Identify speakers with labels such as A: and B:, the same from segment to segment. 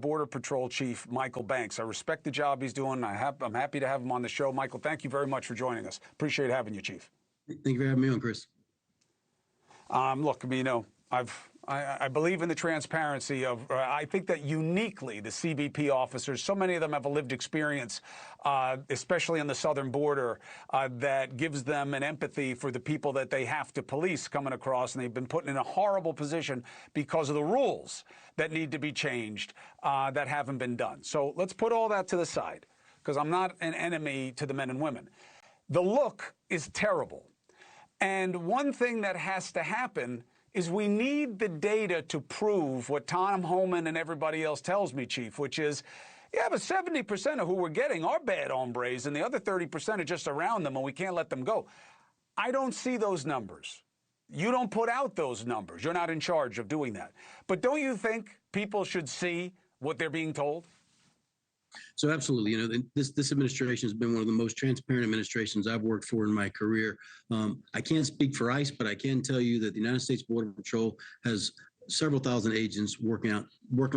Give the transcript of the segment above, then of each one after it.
A: Border Patrol Chief Michael Banks. I respect the job he's doing. I'm happy to have him on the show. Michael, thank you very much for joining us. Appreciate having you, Chief.
B: Thank you for having me on, Chris.
A: Look, I mean, I believe in the transparency of, I think that uniquely the CBP officers, so many of them have a lived experience, especially on the southern border, that gives them an empathy for the people that they have to police coming across. And they've been put in a horrible position because of the rules that need to be changed that haven't been done. So let's put all that to the side, because I'm not an enemy to the men and women. The look is terrible. And one thing that has to happen is we need the data to prove what Tom Homan and everybody else tells me, Chief, which is, yeah, but 70% of who we're getting are bad hombres, and the other 30% are just around them, and we can't let them go. I don't see those numbers. You don't put out those numbers. You're not in charge of doing that. But don't you think people should see what they're being told?
B: So absolutely, this administration has been one of the most transparent administrations I've worked for in my career. I can't speak for ICE, but I can tell you that the United States Border Patrol has several thousand agents working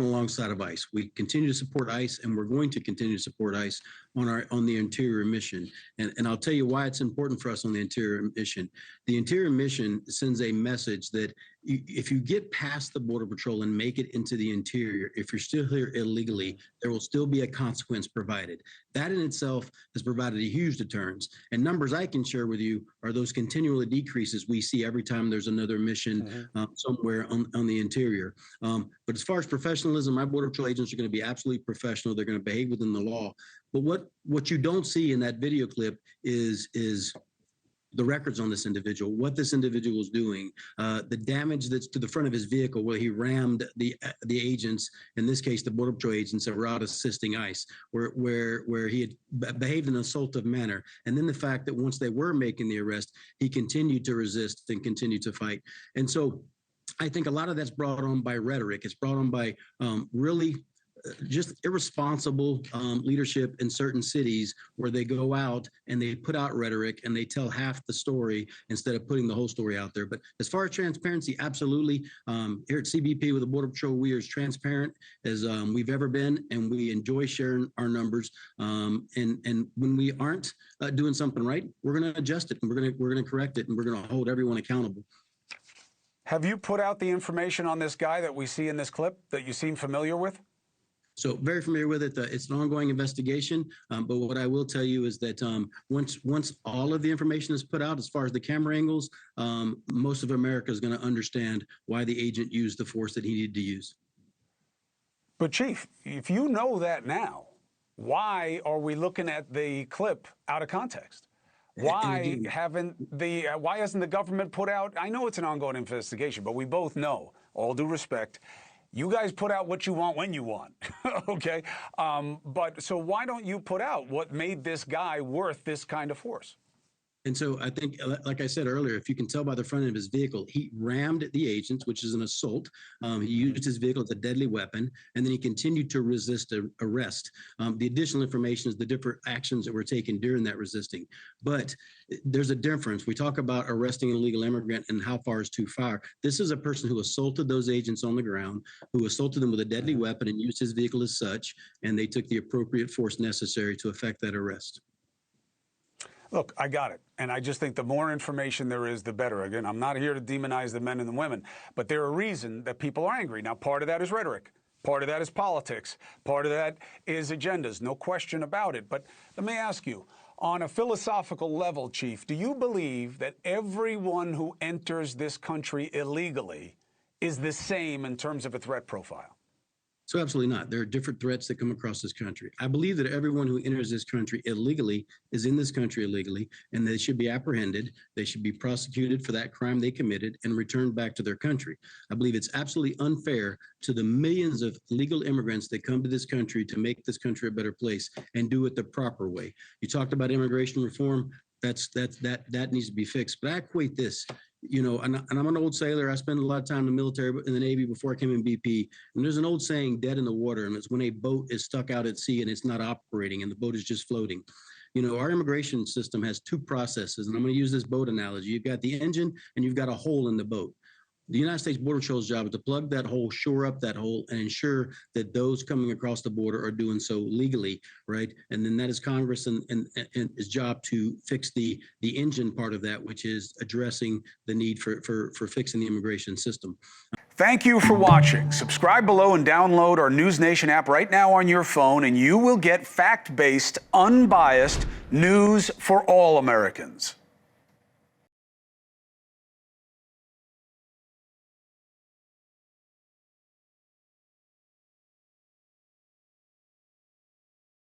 B: alongside of ICE. We continue to support ICE, and we're going to continue to support ICE on the interior mission. And I'll tell you why it's important for us on the interior mission. The interior mission sends a message that if you get past the Border Patrol and make it into the interior, if you're still here illegally, there will still be a consequence provided. That in itself has provided a huge deterrence. And numbers I can share with you are those continual decreases we see every time there's another mission somewhere on the interior. But as far as professionalism, my Border Patrol agents are going to be absolutely professional. They're going to behave within the law. But what you don't see in that video clip is the records on this individual, what this individual is doing, the damage that's to the front of his vehicle where he rammed the agents, in this case, the Border Patrol agents that were out assisting ICE, where he had behaved in an assaultive manner. And then the fact that once they were making the arrest, he continued to resist and continued to fight. And so I think a lot of that's brought on by rhetoric. It's brought on by really just irresponsible leadership in certain cities where they go out and they put out rhetoric and they tell half the story instead of putting the whole story out there. But as far as transparency, absolutely. Here at CBP with the Border Patrol, we are as transparent as we've ever been, and we enjoy sharing our numbers. And when we aren't doing something right, we're going to adjust it, and we're going to correct it, and we're going to hold everyone accountable.
A: Have you put out the information on this guy that we see in this clip that you seem familiar with?
B: So very familiar with it. It's an ongoing investigation. But what I will tell you is that once all of the information is put out, as far as the camera angles, most of America is going to understand why the agent used the force that he needed to use.
A: But Chief, if you know that now, why are we looking at the clip out of context? Why hasn't the government put out? I know it's an ongoing investigation, but we both know, all due respect, you guys put out what you want when you want, okay? But so why don't you put out what made this guy worth this kind of force?
B: And so I think, like I said earlier, if you can tell by the front end of his vehicle, he rammed the agents, which is an assault. He used his vehicle as a deadly weapon, and then he continued to resist arrest. The additional information is the different actions that were taken during that resisting. But there's a difference. We talk about arresting an illegal immigrant and how far is too far. This is a person who assaulted those agents on the ground, who assaulted them with a deadly weapon and used his vehicle as such, and they took the appropriate force necessary to effect that arrest.
A: Look, I got it. And I just think the more information there is, the better. Again, I'm not here to demonize the men and the women, but there are reasons that people are angry. Now, part of that is rhetoric. Part of that is politics. Part of that is agendas. No question about it. But let me ask you, on a philosophical level, Chief, do you believe that everyone who enters this country illegally is the same in terms of a threat profile?
B: So absolutely not. There are different threats that come across this country. I believe that everyone who enters this country illegally is in this country illegally, and they should be apprehended. They should be prosecuted for that crime they committed and returned back to their country. I believe it's absolutely unfair to the millions of legal immigrants that come to this country to make this country a better place and do it the proper way. You talked about immigration reform. That needs to be fixed. But I equate this, and I'm an old sailor. I spent a lot of time in the military, in the Navy before I came in BP. And there's an old saying, dead in the water, and it's when a boat is stuck out at sea and it's not operating and the boat is just floating. Our immigration system has two processes, and I'm going to use this boat analogy. You've got the engine and you've got a hole in the boat. The United States Border Patrol's job is to plug that hole, shore up that hole, and ensure that those coming across the border are doing so legally, right? And then that is Congress and its job to fix the engine part of that, which is addressing the need for fixing the immigration system.
A: Thank you for watching. Subscribe below and download our NewsNation app right now on your phone, and you will get fact-based, unbiased news for all Americans.